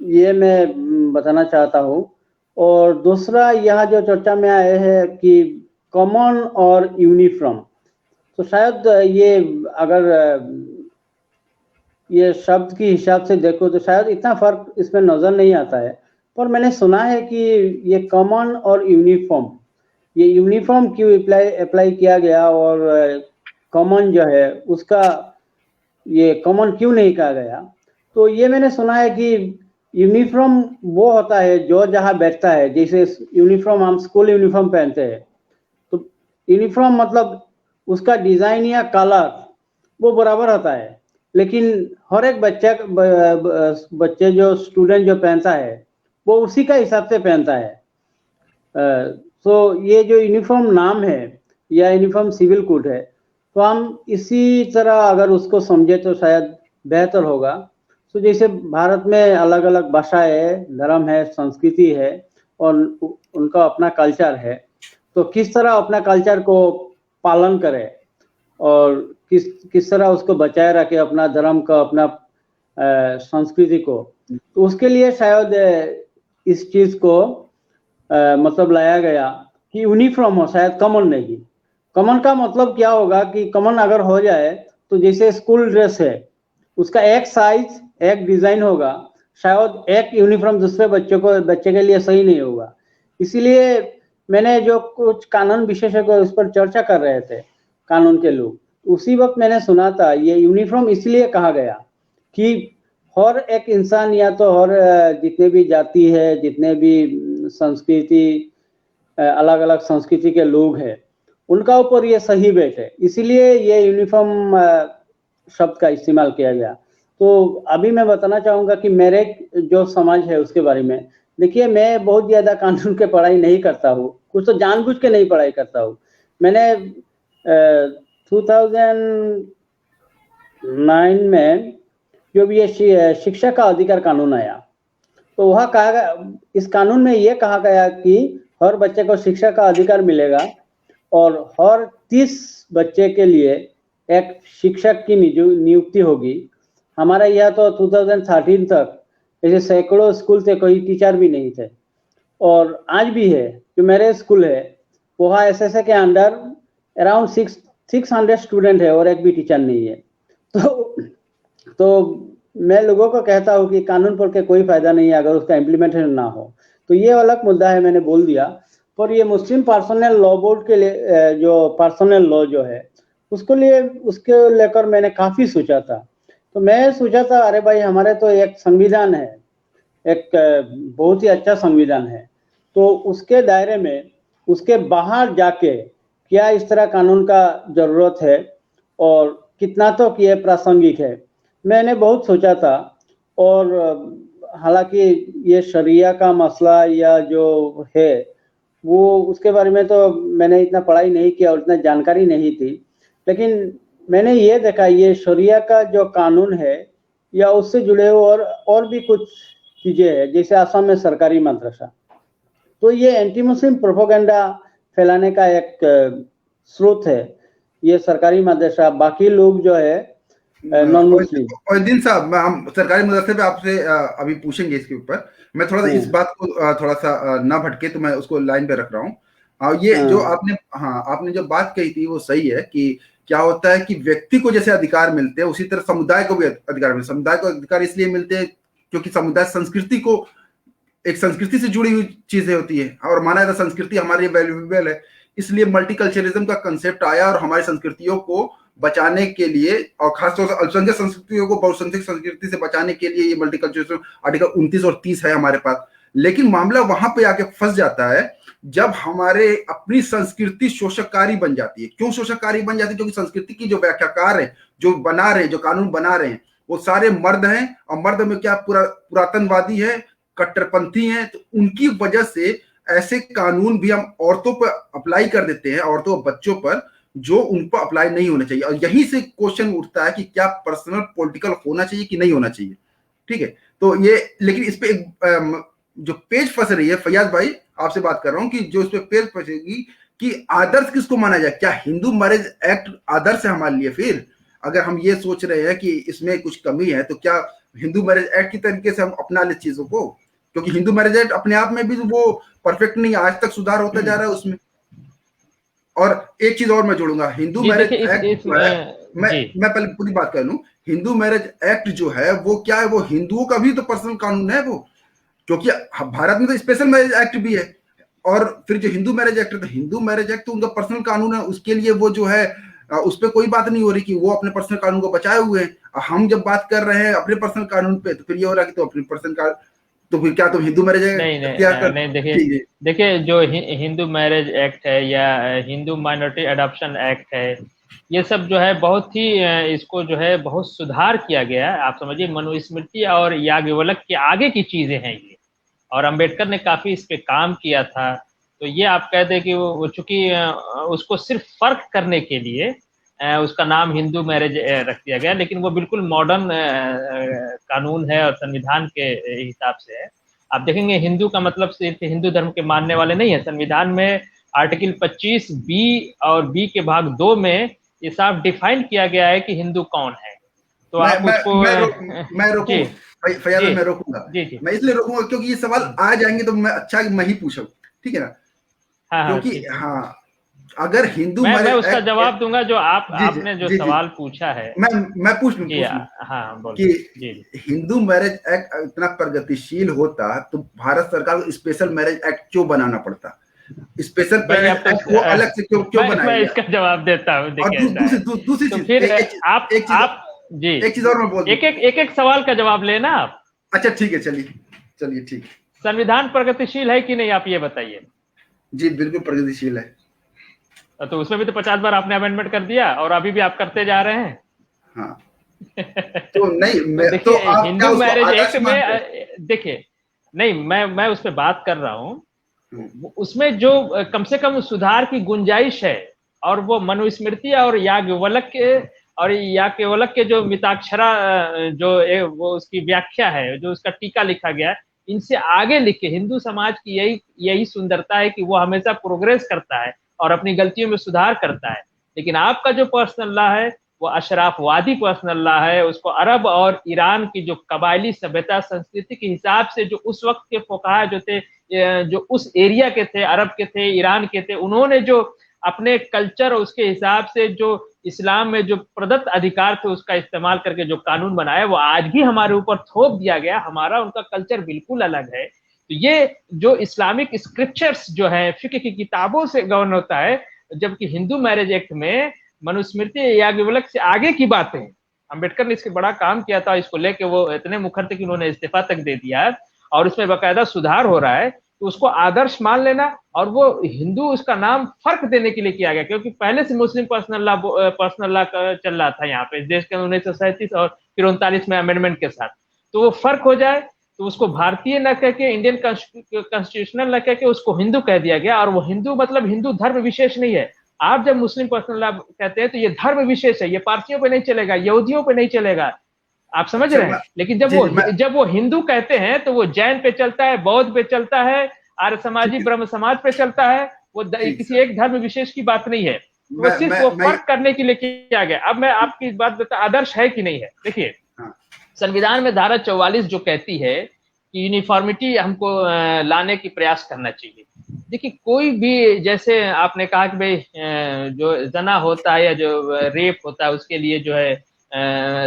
ये मैं बताना चाहता हूँ। और दूसरा यहाँ जो चर्चा में आए है कि कॉमन और यूनिफॉर्म, तो शायद ये अगर ये शब्द के हिसाब से देखो तो शायद इतना फर्क इसमें नजर नहीं आता है, पर मैंने सुना है कि ये कॉमन और यूनिफॉर्म, ये यूनिफॉर्म क्यों अप्लाई किया गया और कॉमन जो है उसका ये कॉमन क्यों नहीं कहा गया। तो ये मैंने सुना है कि यूनिफॉर्म वो होता है जो जहाँ बैठता है, जैसे यूनिफॉर्म हम स्कूल यूनिफॉर्म पहनते हैं, तो यूनिफॉर्म मतलब उसका डिजाइन या कलर वो बराबर होता है, लेकिन हर एक बच्चे जो स्टूडेंट जो पहनता है वो उसी का हिसाब से पहनता है। तो ये जो यूनिफॉर्म नाम है या यूनिफॉर्म सिविल कोड है, तो हम इसी तरह अगर उसको समझे तो शायद बेहतर होगा। तो जैसे भारत में अलग अलग भाषाएं है, धर्म है, संस्कृति है और उनका अपना कल्चर है, तो किस तरह अपना कल्चर को पालन करे और किस तरह उसको बचाए रखे, अपना धर्म का, अपना संस्कृति को, तो उसके लिए शायद इस चीज को मतलब लाया गया कि यूनिफॉर्म हो, शायद कॉमन नहीं। कॉमन का मतलब क्या होगा कि कॉमन अगर हो जाए तो जैसे स्कूल ड्रेस है उसका एक साइज एक डिजाइन होगा, शायद एक यूनिफॉर्म दूसरे बच्चे के लिए सही नहीं होगा। इसीलिए मैंने जो कुछ कानून विशेषज्ञ उस पर चर्चा कर रहे थे, कानून के लोग, उसी वक्त मैंने सुना था ये यूनिफॉर्म इसलिए कहा गया कि हर एक इंसान या तो हर जितने भी जाति है, जितने भी संस्कृति, अलग अलग संस्कृति के लोग हैं, उनका ऊपर ये सही बैठे, इसीलिए ये यूनिफॉर्म शब्द का इस्तेमाल किया गया। तो अभी मैं बताना चाहूँगा कि मेरे जो समाज है उसके बारे में। देखिए, मैं बहुत ज़्यादा कानून के पढ़ाई नहीं करता हूँ, कुछ तो जानबूझ के नहीं पढ़ाई करता हूँ। मैंने 2009 में जो भी ये शिक्षा का अधिकार कानून आया, तो वहाँ कहा गया, इस कानून में ये कहा गया कि हर बच्चे को शिक्षा का अधिकार मिलेगा और हर 30 बच्चे के लिए एक शिक्षक की नियुक्ति होगी। हमारे यहाँ तो 2013 तक ऐसे सैकड़ों स्कूल थे, कोई टीचर भी नहीं थे, और आज भी है। जो मेरे स्कूल है वहाँ एसएसए के अंडर अराउंड 600 स्टूडेंट है और एक भी टीचर नहीं है। तो मैं लोगों को कहता हूँ कि कानून पढ़ के कोई फायदा नहीं है अगर उसका इम्प्लीमेंटेशन ना हो। तो ये अलग मुद्दा है, मैंने बोल दिया। पर ये मुस्लिम पर्सनल लॉ बोर्ड के लिए जो पर्सनल लॉ जो है उसके लेकर मैंने काफी सोचा था। तो मैं सोचा था, अरे भाई, हमारे तो एक संविधान है, एक बहुत ही अच्छा संविधान है, तो उसके दायरे में उसके बाहर जाके क्या इस तरह कानून का जरूरत है और कितना तो ये प्रासंगिक है, मैंने बहुत सोचा था। और हालांकि ये शरिया का मसला या जो है वो उसके बारे में तो मैंने इतना पढ़ाई नहीं किया और इतना जानकारी नहीं थी, लेकिन मैंने ये देखा ये शरिया का जो कानून है या उससे जुड़े हुए और भी कुछ चीजें हैं, जैसे असम में सरकारी मदरसा, तो ये एंटी मुस्लिम प्रोपेगेंडा फैलाने का एक स्रोत है ये सरकारी मदरसा। बाकी लोग जो है नॉन मुस्लिम। मोहिउद्दीन साहब, हम सरकारी मदरसे पे आपसे अभी पूछेंगे इसके ऊपर। मैं थोड़ा सा इस बात को थोड़ा सा ना भटके तो मैं उसको लाइन पे रख रहा हूँ। ये जो आपने जो बात कही थी वो सही है कि क्या होता है कि व्यक्ति को जैसे अधिकार मिलते हैं उसी तरह समुदाय को भी अधिकार मिलते हैं। समुदाय को अधिकार इसलिए मिलते हैं क्योंकि समुदाय संस्कृति को, एक संस्कृति से जुड़ी हुई चीजें होती है और माना जाता है संस्कृति हमारी वैल्यूएबल है, इसलिए मल्टीकल्चरलिज्म का कंसेप्ट आया और हमारी संस्कृतियों को बचाने के लिए और खासतौर से अल्पसंख्यक संस्कृतियों को बहुसंख्यक संस्कृति से बचाने के लिए ये मल्टीकल्चरल आर्टिकल 29 और 30 है हमारे पास। लेकिन मामला वहां पे आके फंस जाता है जब हमारे अपनी संस्कृति शोषककारी बन जाती है। क्यों शोषककारी बन जाती है? क्योंकि संस्कृति की जो व्याख्याकार है, जो बना रहे, जो कानून बना रहे हैं, वो सारे मर्द हैं, और मर्द में क्या पुरातनवादी है, कट्टरपंथी हैं। तो उनकी वजह से ऐसे कानून भी हम औरतों पर अप्लाई कर देते हैं, औरतों और बच्चों पर, जो उन पर अप्लाई नहीं होना चाहिए। और यहीं से क्वेश्चन उठता है कि क्या पर्सनल पॉलिटिकल होना चाहिए कि नहीं होना चाहिए। ठीक है, तो ये, लेकिन इस पे एक जो पेज फंस रही है, फैयाज भाई आपसे बात कर रहा हूं, कि जो इस पे पेज फंसेगी कि आदर्श किसको माना जाए? क्या हिंदू मैरिज एक्ट आदर्श है हमारे लिए? फिर अगर हम ये सोच रहे हैं कि इसमें कुछ कमी है, तो क्या हिंदू मैरिज एक्ट की तरीके से हम अपना ले चीजों को? क्योंकि हिंदू मैरिज एक्ट अपने आप में भी वो परफेक्ट नहीं, आज तक सुधार होता जा रहा है उसमें। और एक चीज और मैं जोड़ूंगा, हिंदू मैरिज एक्ट मैं पहले पूरी बात कर लूं। हिंदू मैरिज एक्ट जो है वो क्या है? वो हिंदुओं का भी तो पर्सनल कानून है वो, क्योंकि भारत में तो स्पेशल मैरिज एक्ट भी है। और फिर जो हिंदू मैरिज एक्ट है, तो हिंदू मैरिज एक्ट तो उनका पर्सनल कानून है, उसके लिए वो जो है उस पर कोई बात नहीं हो रही कि वो अपने पर्सनल कानून को बचाए हुए हैं। हम जब बात कर रहे हैं अपने पर्सनल कानून पे, तो फिर ये हो रहा है कि तो अपने पर्सनल कानून, तो फिर क्या तुम हिंदू मैरिज नहीं, देखिए जो हिंदू मैरिज एक्ट है या हिंदू माइनॉरिटी अडॉप्शन एक्ट है, ये सब जो है बहुत ही, इसको जो है बहुत सुधार किया गया है। आप समझिए मनुस्मृति और याज्ञवल्क्य के आगे की चीजें हैं ये, और अंबेडकर ने काफी इस पे काम किया था। तो ये आप कहते हैं कि वो चूंकि उसको सिर्फ फर्क करने के लिए उसका नाम हिंदू मैरिज रख दिया गया, लेकिन वो बिल्कुल मॉडर्न कानून है और संविधान के हिसाब से है। आप देखेंगे हिंदू का मतलब सिर्फ हिंदू धर्म के मानने वाले नहीं है। संविधान में आर्टिकल 25 बी और बी के भाग 2 में ये साफ डिफाइन किया गया है कि हिंदू कौन है। तो आप उसको मैं रोकूंगा, मैं इसलिए रोकूंगा क्योंकि ये सवाल आ जाएंगे तो मैं ही पूछूं, ठीक है ना? क्योंकि अगर हिंदू मैं उसका जवाब दूंगा जो आपने जो सवाल पूछा है। मैं पूछ लूं कि हिंदू मैरिज एक्ट इतना प्रगतिशील होता तो भारत सरकार को स्पेशल मैरिज एक्ट क्यों बनाना पड़ता? स्पेशल मैरिज एक्ट को अलग से क्यों बनाया? मैं इसका जवाब देता हूँ। दूसरी चीज, फिर आप जी एक चीज और मैं बोल, एक सवाल का जवाब लेना आप। अच्छा ठीक है, चलिए ठीक। संविधान प्रगतिशील है कि नहीं, आप ये बताइए। जी बिल्कुल प्रगतिशील है। तो उसमें भी तो 50 बार आपने अमेंडमेंट कर दिया और अभी भी आप करते जा रहे हैं। हाँ। तो नहीं, तो हिंदू मैरिज एक्ट में देखिए, नहीं मैं उस पर बात कर रहा हूँ, उसमें जो कम से कम सुधार की गुंजाइश है, और वो मनुस्मृति और याज्ञवल्क्य के जो मिताक्षरा जो वो उसकी व्याख्या है, जो उसका टीका लिखा गया, इनसे आगे लिखे हिंदू समाज की यही सुंदरता है कि वो हमेशा प्रोग्रेस करता है और अपनी गलतियों में सुधार करता है। लेकिन आपका जो पर्सनल लॉ है वो अशराफवादी पर्सनल लॉ है। उसको अरब और ईरान की जो कबायली सभ्यता संस्कृति के हिसाब से, जो उस वक्त के फुकाहा जो थे, जो उस एरिया के थे, अरब के थे, ईरान के थे, उन्होंने जो अपने कल्चर और उसके हिसाब से जो इस्लाम में जो प्रदत्त अधिकार थे उसका इस्तेमाल करके जो कानून बनाया, वो आज भी हमारे ऊपर थोप दिया गया। हमारा उनका कल्चर बिल्कुल अलग है। तो ये जो इस्लामिक स्क्रिप्चर्स जो है फिक्र की किताबों से गवर्न होता है, जबकि हिंदू मैरिज एक्ट में मनुस्मृति याज्ञवल्क्य से आगे की बातें। अंबेडकर ने इसके बड़ा काम किया था, इसको लेके वो इतने मुखर थे कि उन्होंने इस्तीफा तक दे दिया, और उसमें बाकायदा सुधार हो रहा है। तो उसको आदर्श मान लेना, और वो हिंदू उसका नाम फर्क देने के लिए किया गया, क्योंकि पहले से मुस्लिम पर्सनल लॉ चल रहा था यहाँ पे इस देश के 1937 और फिर 39 में अमेंडमेंट के साथ। तो वो फर्क हो जाए, तो उसको भारतीय न कह के, इंडियन कॉन्स्टिट्यूशनल न कह के उसको हिंदू कह दिया गया। और वो हिंदू मतलब हिंदू धर्म विशेष नहीं है। आप जब मुस्लिम पर्सनल लॉ कहते हैं तो ये धर्म विशेष है, ये पारसियों पे नहीं चलेगा, यहूदियों पे नहीं चलेगा, आप समझ रहे हैं। लेकिन जब वो हिंदू कहते हैं तो वो जैन पे चलता है, बौद्ध पे चलता है, आर्य समाजी ब्रह्म समाज पे चलता है। वो किसी एक धर्म विशेष की बात नहीं है। वो सिर्फ वो फर्क करने के लिए किया गया। अब मैं आपकी बात बता, आदर्श है कि नहीं है। देखिए संविधान में धारा 44 जो कहती है कि यूनिफॉर्मिटी हमको लाने की प्रयास करना चाहिए। देखिए कोई भी, जैसे आपने कहा कि भाई जो जना होता है या जो रेप होता है उसके लिए जो है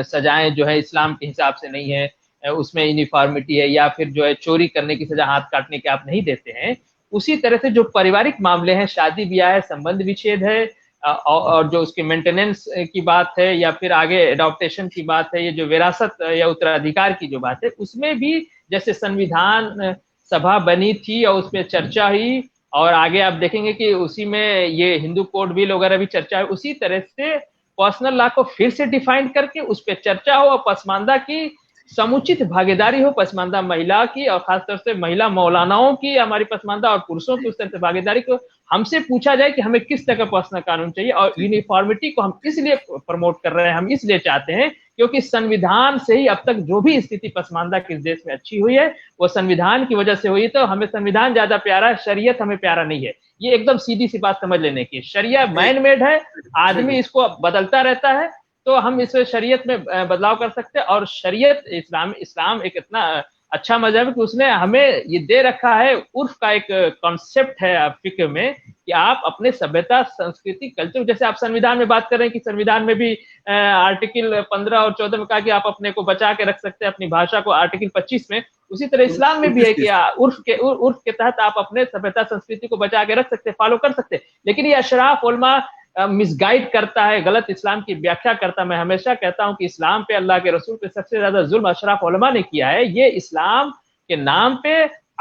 सजाएं जो है इस्लाम के हिसाब से नहीं है, उसमें यूनिफॉर्मिटी है, या फिर जो है चोरी करने की सजा हाथ काटने के आप नहीं देते हैं। उसी तरह से जो पारिवारिक मामले हैं, शादी ब्याह है, संबंध विच्छेद है, और जो उसके मेंटेनेंस की बात है या फिर आगे एडॉप्टेशन की बात है, ये जो विरासत या उत्तराधिकार की जो बात है, उसमें भी जैसे संविधान सभा बनी थी और उस पर चर्चा हुई, और आगे आप देखेंगे कि उसी में ये हिंदू कोड बिल वगैरह भी चर्चा हुई, उसी तरह से पर्सनल लॉ को फिर से डिफाइन करके उस पर चर्चा हो और पसमानदा की समुचित भागीदारी हो, पसमानदा महिला की और खासतौर से महिला मौलानाओं की हमारी पसमानदा और पुरुषों की उस तरह से भागीदारी को हमसे पूछा जाए कि हमें किस तरह का पर्सनल कानून चाहिए। और यूनिफॉर्मिटी को हम इसलिए प्रमोट कर रहे हैं, हम इसलिए चाहते हैं क्योंकि संविधान से ही अब तक जो भी स्थिति पसमानदा के देश में अच्छी हुई है वो संविधान की वजह से हुई। तो हमें संविधान ज्यादा प्यारा है, शरीयत हमें प्यारा नहीं है। ये एकदम सीधी सी बात समझ लेने की, शरिया मैन मेड है, आदमी इसको बदलता रहता है, तो हम इस शरीयत में बदलाव कर सकते हैं। और शरीयत इस्लाम एक इतना अच्छा मजहब है कि उसने हमें ये दे रखा है, उर्फ का एक कॉन्सेप्ट है फिक्र में कि आप अपने सभ्यता संस्कृति कल्चर, जैसे आप संविधान में बात कर रहे हैं कि संविधान में भी आर्टिकल 15 और 14 में कहा कि आप अपने को बचा के रख सकते हैं अपनी भाषा को, आर्टिकल 25 में, उसी तरह इस्लाम में भी है कि उर्फ के तहत आप अपने सभ्यता संस्कृति को बचा के रख सकते हैं, फॉलो कर सकते हैं। लेकिन ये अशराफ उलमा मिसगाइड करता है, गलत इस्लाम की व्याख्या करता है। मैं हमेशा कहता हूं कि इस्लाम पे, अल्लाह के रसूल पे सबसे ज्यादा जुल्म अशराफ उलमा ने किया है। ये इस्लाम के नाम पे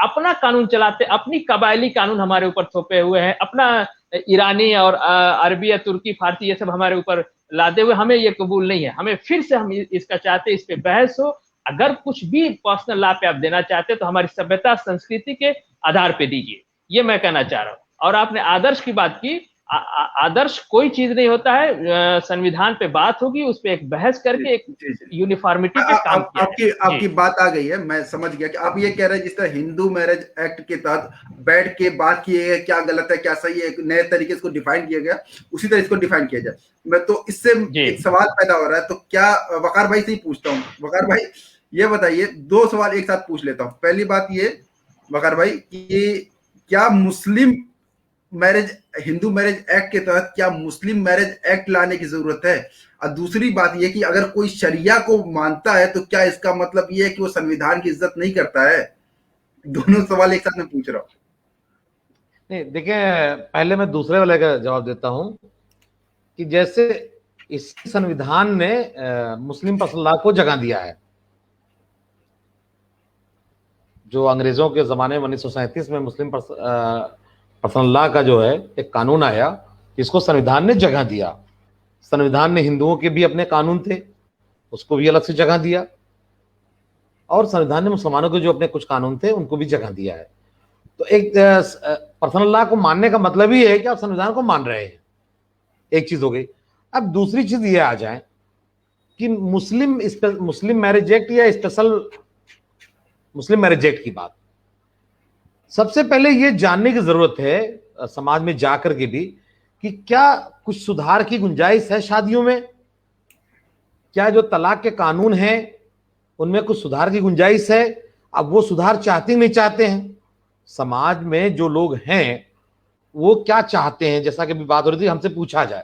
अपना कानून चलाते, अपनी कबायली कानून हमारे ऊपर थोपे हुए हैं, अपना ईरानी और अरबी या तुर्की फारसी ये सब हमारे ऊपर लादे हुए। हमें ये कबूल नहीं है। हमें फिर से हम इसका चाहते, इस पे बहस हो। अगर कुछ भी पर्सनल लॉ पे आप देना चाहते हैं तो हमारी सभ्यता संस्कृति के आधार पे दीजिए, ये मैं कहना चाह रहा हूँ। और आपने आदर्श की बात की, आदर्श कोई चीज नहीं होता है, संविधान पे बात होगी, उस पे एक बहस करके एक यूनिफॉर्मिटी पे काम किया। आपकी बात आ गई है, मैं समझ गया कि आप ये कह रहे हैं जिस तरह हिंदू मैरिज एक्ट के तहत बैठ के बात किए गए, क्या गलत है क्या सही है, नए तरीके से इसको डिफाइन किया गया, उसी तरह इसको डिफाइन किया जाए। मैं तो इससे एक सवाल पैदा हो रहा है, तो क्या वकार भाई से ही पूछता हूँ। वकार भाई ये बताइए, दो सवाल एक साथ पूछ लेता हूँ। पहली बात ये वकार भाई कि क्या मुस्लिम मैरिज, हिंदू मैरिज एक्ट के तहत क्या मुस्लिम मैरिज एक्ट लाने की जरूरत है? और दूसरी बात यह कि अगर कोई शरिया को मानता है तो क्या इसका मतलब यह है कि वो संविधान की इज्जत नहीं करता है? दोनों सवाल एक साथ में पूछ रहा हूं। नहीं देखिए, पहले मैं दूसरे वाले का जवाब देता हूं कि जैसे इस संविधान ने मुस्लिम पर्सनल लॉ को जगह दिया है। जो अंग्रेजों के जमाने में 1937 में मुस्लिम पर्सनल लॉ का जो है एक कानून आया, इसको संविधान ने जगह दिया। संविधान ने हिंदुओं के भी अपने कानून थे, उसको भी अलग से जगह दिया, और संविधान ने मुसलमानों के जो अपने कुछ कानून थे उनको भी जगह दिया है। तो एक पर्सनल लॉ को मानने का मतलब ही है कि आप संविधान को मान रहे हैं। एक चीज हो गई। अब दूसरी चीज ये आ जाए कि मुस्लिम मैरिज एक्ट या स्पेशल मुस्लिम मैरिज एक्ट की बात, सबसे पहले ये जानने की जरूरत है समाज में जाकर के भी कि क्या कुछ सुधार की गुंजाइश है शादियों में? क्या जो तलाक के कानून हैं उनमें कुछ सुधार की गुंजाइश है? अब वो सुधार चाहते नहीं चाहते हैं, समाज में जो लोग हैं वो क्या चाहते हैं, जैसा कि अभी बात हो रही थी, हमसे पूछा जाए।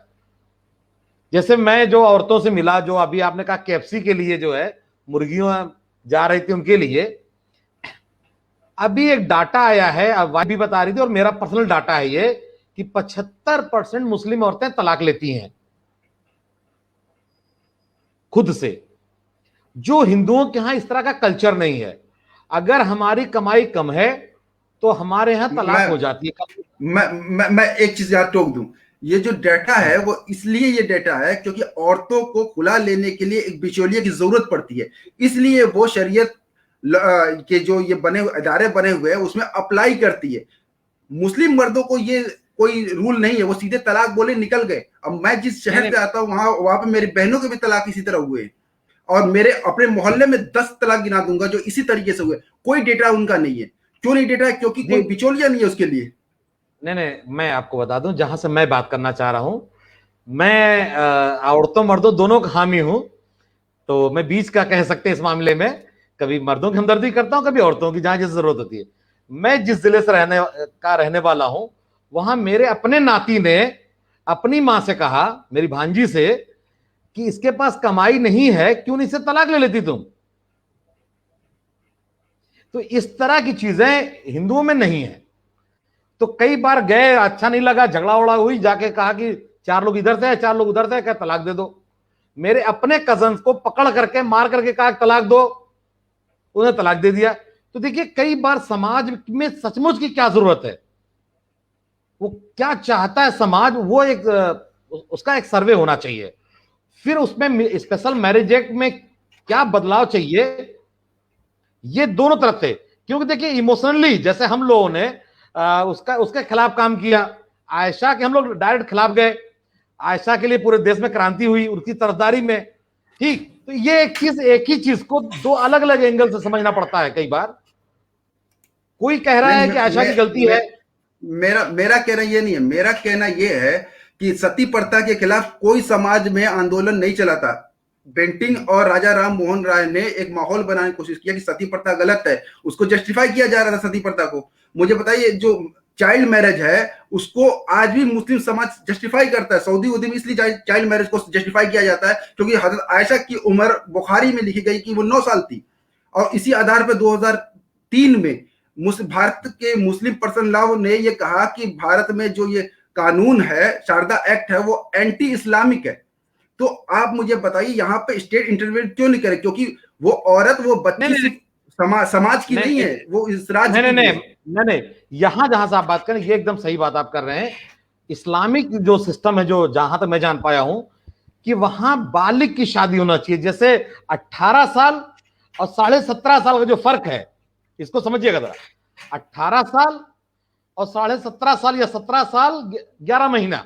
जैसे मैं जो औरतों से मिला, जो अभी आपने कहा KFC के लिए जो है मुर्गियां जा रही थी उनके लिए, अभी एक डाटा आया है, अब भी बता रही थी और मेरा पर्सनल डाटा है ये, कि 75% मुस्लिम औरतें तलाक लेती हैं खुद से। जो हिंदुओं के यहां इस तरह का कल्चर नहीं है। अगर हमारी कमाई कम है तो हमारे यहां तलाक हो जाती है। मैं एक चीज याद टोक दूं, ये जो डाटा है वो इसलिए ये डाटा है क्योंकि औरतों को खुला लेने के लिए एक बिचौलिए की जरूरत पड़ती है, इसलिए वो शरीयत के जो ये इदारे बने हुए हैं उसमें अप्लाई करती है। मुस्लिम मर्दों को ये कोई रूल नहीं है, वो सीधे तलाक बोले निकल गए। अब मैं जिस शहर से आता हूँ वहां पे मेरी बहनों के भी तलाक इसी तरह हुए, और मेरे अपने मोहल्ले में 10 तलाक गिना दूंगा जो इसी तरीके से हुए। कोई डेटा उनका नहीं है। क्यों नहीं डेटा है? क्योंकि कोई बिचौलिया नहीं है उसके लिए। नहीं, मैं आपको बता दूं, जहां से मैं बात करना चाह रहा हूं, मैं औरतों मर्दों दोनों का हामी हूं, तो मैं बीच का कह सकते हैं इस मामले में। कभी मर्दों की हमदर्दी करता हूं, कभी औरतों की, जहां जिस जरूरत होती है। मैं जिस जिले से रहने वाला हूं, वहां मेरे अपने नाती ने अपनी मां से कहा, मेरी भांजी से, कि इसके पास कमाई नहीं है, क्यों नहीं से तलाक ले लेती तुम? तो इस तरह की चीजें हिंदुओं में नहीं है। तो कई बार गए, अच्छा नहीं लगा, झगड़ा उड़ा हुई, जाके कहा कि 4 लोग इधर से है, 4 लोग उधर से है, क्या तलाक दे दो। मेरे अपने कजन को पकड़ करके मार करके कहा तलाक दो, उन्हें तलाक दे दिया। तो देखिए कई बार समाज में सचमुच की क्या जरूरत है, वो क्या चाहता है समाज, वो एक उसका एक सर्वे होना चाहिए। फिर उसमें स्पेशल मैरिज एक्ट में क्या बदलाव चाहिए, ये दोनों तरफ से। क्योंकि देखिए इमोशनली जैसे हम लोगों ने उसके खिलाफ काम किया, आयशा के हम लोग डायरेक्ट खिलाफ गए, आयशा के लिए पूरे देश में क्रांति हुई उसकी तरफदारी में, ठीक। तो ये एक ही चीज को दो अलग अलग एंगल से समझना पड़ता है। कई बार कोई कह रहा है कि आयशा की गलती है, मेरा कहना ये नहीं है। मेरा कहना ये है कि सती प्रथा के खिलाफ कोई समाज में आंदोलन नहीं चला था। बेंटिंग और राजा राम मोहन राय ने एक माहौल बनाने की कोशिश किया कि सती प्रथा गलत है, उसको जस्टिफाई किया जा रहा था सती प्रथा को। मुझे बताइए जो चाइल्ड मैरिज है उसको आज भी मुस्लिम समाज जस्टिफाई करता है। सऊदी में इसलिए चाइल्ड मैरिज को जस्टिफाई किया जाता है क्योंकि हजरत आयशा की उम्र बुखारी में लिखी गई कि वो 9 साल थी, और इसी आधार पर 2003 में भारत के मुस्लिम पर्सन लॉ ने ये कहा कि भारत में जो ये कानून है, शारदा एक्ट है, वो एंटी इस्लामिक है। तो आप मुझे बताइए यहाँ पे स्टेट इंटरवेंशन क्यों नहीं करे? क्योंकि वो औरत, वो बच्ची समाज की नहीं है, वो इस राज्य की नहीं, यहां जहां से आप बात करें ये एकदम सही बात आप कर रहे हैं। इस्लामिक जो सिस्टम है, जो जहां तक मैं जान पाया हूं कि वहां बालिग की शादी होना चाहिए। जैसे 18 साल और 17.5 साल का जो फर्क है, इसको समझिएगा जरा। 18 साल और 17.5 साल या 17 साल 11 महीना,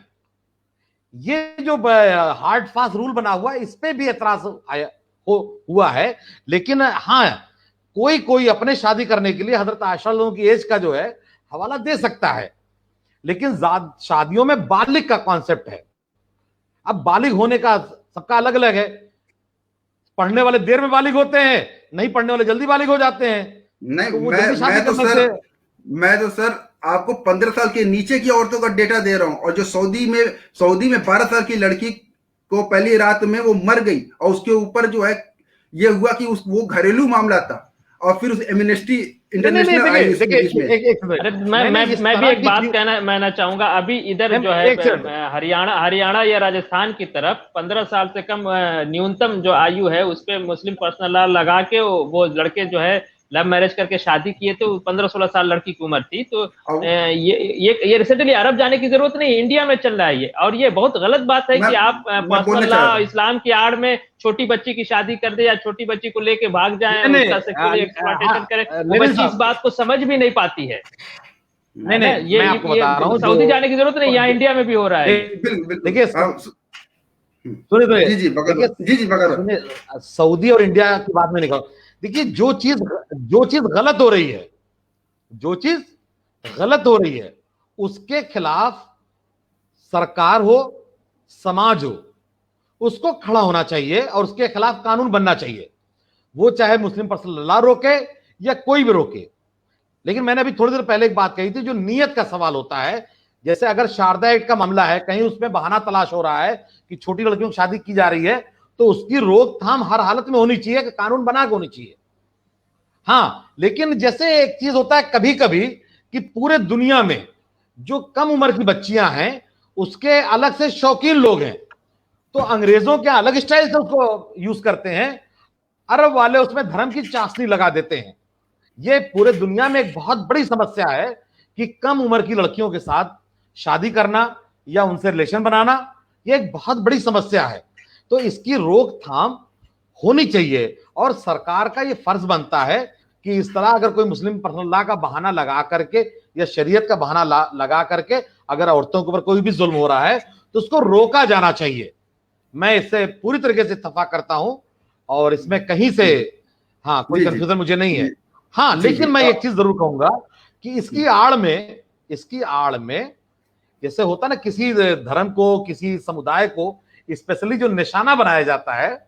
ये जो हार्ड फास्ट रूल बना हुआ है, इस पे भी एतराज हुआ है। लेकिन हाँ, कोई अपने शादी करने के लिए हजरत आयशा लोगों की एज का जो है हवाला दे सकता है, लेकिन शादियों में बालिग का कॉन्सेप्ट है। अब बालिग होने का सबका अलग अलग है। पढ़ने वाले देर में बालिग होते हैं, नहीं पढ़ने वाले जल्दी बालिग हो जाते हैं। नहीं, तो मैं तो सर आपको 15 साल के नीचे की औरतों का डेटा दे रहा हूं। और जो सऊदी में 12 साल की लड़की को पहली रात में वो मर गई, और उसके ऊपर जो है ये हुआ कि वो घरेलू मामला था, और फिर उस एमनेस्टी इंटरनेशनल मैं भी एक बात कहना चाहूंगा। अभी इधर जो है हरियाणा या राजस्थान की तरफ 15 साल से कम न्यूनतम जो आयु है उस पे मुस्लिम पर्सनल लॉ लगा के वो लड़के जो है लव मैरिज करके शादी किए, तो 15-16 साल लड़की की उम्र थी। तो ये रिसेंटली अरब जाने की जरूरत नहीं, इंडिया में चल रहा है ये। और ये बहुत गलत बात है कि आप पर्सनल लॉ इस्लाम की आड़ में छोटी बच्ची की शादी कर दे या छोटी बच्ची को लेके भाग जाए, उसका सेक्सुअल एक्सप्लॉयटेशन करें। वो बच्ची इस बात को समझ भी नहीं पाती है। नहीं, ये मैं आपको बता रहा हूँ, सऊदी जाने की जरूरत नहीं, यहाँ इंडिया में भी हो रहा है। देखिए सुनिए, सऊदी और इंडिया की बात में नहीं कहूँ। देखिए जो चीज गलत हो रही है, उसके खिलाफ सरकार हो, समाज हो, उसको खड़ा होना चाहिए और उसके खिलाफ कानून बनना चाहिए। वो चाहे मुस्लिम पर्सनल लॉ रोके या कोई भी रोके। लेकिन मैंने अभी थोड़ी देर पहले एक बात कही थी, जो नीयत का सवाल होता है। जैसे अगर शारदा एक्ट का मामला है, कहीं उसमें बहाना तलाश हो रहा है कि छोटी लड़कियों की शादी की जा रही है, तो उसकी रोकथाम हर हालत में होनी चाहिए, कि कानून बना के होनी चाहिए। हाँ, लेकिन जैसे एक चीज होता है कभी कभी कि पूरे दुनिया में जो कम उम्र की बच्चियां हैं उसके अलग से शौकीन लोग हैं, तो अंग्रेजों के अलग स्टाइल से उसको यूज करते हैं, अरब वाले उसमें धर्म की चाशनी लगा देते हैं। ये पूरे दुनिया में एक बहुत बड़ी समस्या है कि कम उम्र की लड़कियों के साथ शादी करना या उनसे रिलेशन बनाना, ये एक बहुत बड़ी समस्या है। तो इसकी रोकथाम होनी चाहिए, और सरकार का ये फर्ज बनता है कि इस तरह अगर कोई मुस्लिम पर्सनल लॉ का बहाना लगा करके या शरीयत का बहाना लगा करके अगर औरतों के ऊपर कोई भी जुल्म हो रहा है तो उसको रोका जाना चाहिए। मैं इससे पूरी तरीके से इत्तेफाक करता हूं, और इसमें कहीं से हाँ कोई कंफ्यूजन मुझे नहीं है। हाँ, लेकिन मैं एक चीज जरूर कहूंगा कि इसकी आड़ में जैसे होता ना, किसी धर्म को, किसी समुदाय को स्पेशली जो निशाना बनाया जाता है,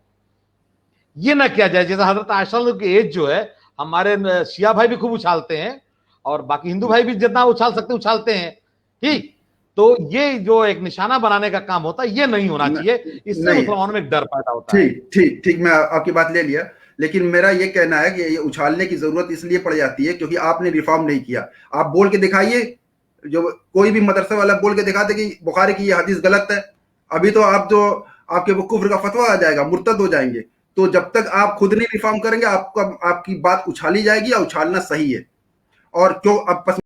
ये ना किया जाए। जैसे हजरत आयशा की एज जो है, हमारे शिया भाई भी खूब उछालते हैं और बाकी हिंदू भाई भी जितना उछाल सकते उछालते हैं, ठीक। तो ये जो एक निशाना बनाने का काम होता है, ये नहीं होना चाहिए। इससे मुसलमानों में एक डर पैदा होता है। ठीक, मैं आपकी बात ले लिया, लेकिन मेरा ये कहना है कि ये उछालने की जरूरत इसलिए पड़ जाती है क्योंकि आपने रिफॉर्म नहीं किया। आप बोल के दिखाइए, जो कोई भी मदरसे वाला बोल के दिखाते कि बुखारी की ये हदीस गलत है, अभी तो आप जो आपके वो कुफ्र का फतवा आ जाएगा, मुर्तद हो जाएंगे। तो जब तक आप खुद नहीं रिफॉर्म करेंगे, आपकी बात उछाली जाएगी, या उछालना सही है। और क्यों अब